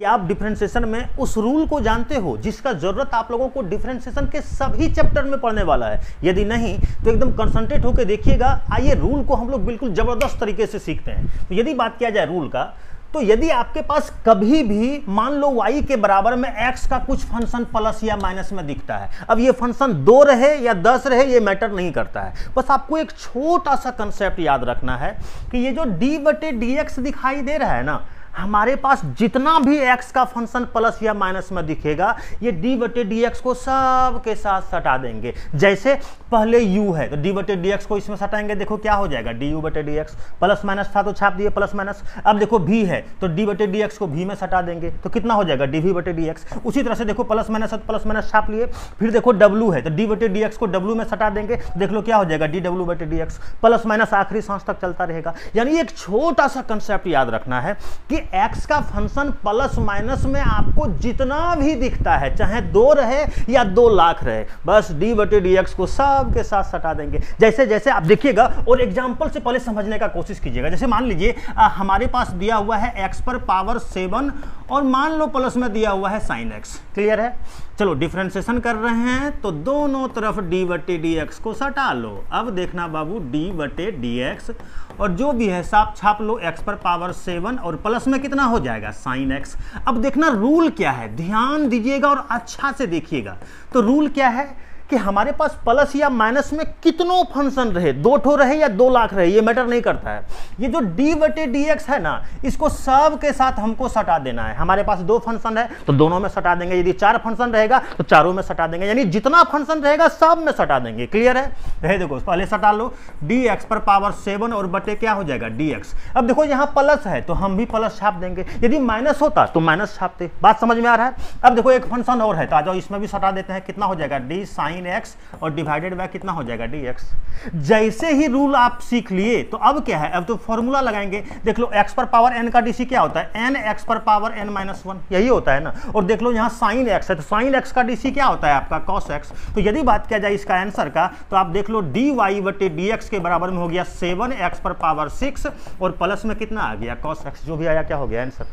कि आप डिफरेंशिएशन में उस रूल को जानते हो जिसका जरूरत आप लोगों को डिफरेंशिएशन के सभी चैप्टर में पढ़ने वाला है। यदि नहीं तो एकदम कंसंट्रेट होकर देखिएगा। आइए रूल को हम लोग बिल्कुल जबरदस्त तरीके से सीखते हैं। तो यदि बात किया जाए रूल का, तो यदि आपके पास कभी भी मान लो y के बराबर में x का कुछ फंक्शन प्लस या माइनस में दिखता है, अब ये फंक्शन 2 रहे या 10 रहे ये मैटर नहीं करता है। बस आपको एक छोटा सा कंसेप्ट याद रखना है कि ये जो d/dx दिखाई दे रहा है ना, हमारे पास जितना भी x का फंक्शन प्लस या माइनस में दिखेगा ये d/dx को सब के साथ सटा देंगे। जैसे पहले u है तो d/dx को इसमें सटाएंगे, देखो क्या हो जाएगा du/dx, प्लस माइनस था तो छाप दिए प्लस माइनस। अब देखो v है तो d/dx को v में सटा देंगे तो कितना हो जाएगा dv/dx। उसी तरह से देखो प्लस माइनस है तो प्लस माइनस छाप लिए। फिर देखो w है तो d/dx को w में सटा देंगे, देख लो क्या हो जाएगा dw/dx, प्लस माइनस आखिरी सांस तक चलता रहेगा। यानी एक छोटा सा कंसेप्ट याद रखना है कि x का फंक्शन प्लस माइनस में आपको जितना भी दिखता है, चाहे 2 रहे या 2 लाख रहे, बस d/dx को सब के साथ सटा देंगे। जैसे जैसे आप देखिएगा और एग्जांपल से पहले समझने का कोशिश कीजिएगा। जैसे मान लीजिए हमारे पास दिया हुआ है x⁻7 और मान लो प्लस में दिया हुआ है sin x। क्लियर है? चलो डिफरेंशिएशन कर रहे हैं तो दोनों तरफ d/dx को सटा लो। अब देखना बाबू d/dx और जो भी है साफ छाप लो x⁻7 और प्लस में कितना हो जाएगा sin x। अब देखना रूल क्या है, ध्यान दीजिएगा और अच्छा से देखिएगा। तो रूल क्या है कि हमारे पास प्लस या माइनस में कितनों फंक्शन रहे, 2 ठो रहे या 2 लाख रहे, ये मैटर नहीं करता है। ये जो d/dx है ना, इसको सब के साथ हमको सटा देना है। हमारे पास 2 फंक्शन है तो दोनों में सटा देंगे, यदि 4 फंक्शन रहेगा तो चारों में सटा देंगे, यानी जितना फंक्शन रहेगा सब में सटा देंगे। क्लियर है? देखो पहले सटा लो dx⁻7 और बटे क्या हो जाएगा dx। अब देखो यहाँ प्लस है तो हम भी प्लस छाप देंगे, यदि माइनस होता तो माइनस छापते। बात समझ में आ रहा है? अब देखो एक फंक्शन और है तो आ जाओ इसमें भी सटा देते हैं। कितना हो जाएगा d sin x और डिवाइडेड बाय कितना हो जाएगा dx। जैसे ही रूल आप सीख लिए तो अब क्या है, अब तो फॉर्मूला लगाएंगे। देख लो x⁻n का dc क्या होता है, n x⁻n-1 यही होता है ना। और देख लो यहाँ sin x है तो sin x का dc क्या होता है आपका cos x। तो यदि बात किया जाए इसका आंसर का तो आप देख लो dy/dx के बराबर में हो गया 7x⁻6 और प्लस में कितना आ गया cos x, जो भी आया क्या हो गया आंसर।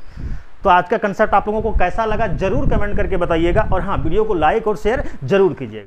तो आज का कंसेप्ट आप लोगों को कैसा लगा जरूर कमेंट करके बताइएगा और हाँ वीडियो को लाइक और शेयर जरूर कीजिएगा।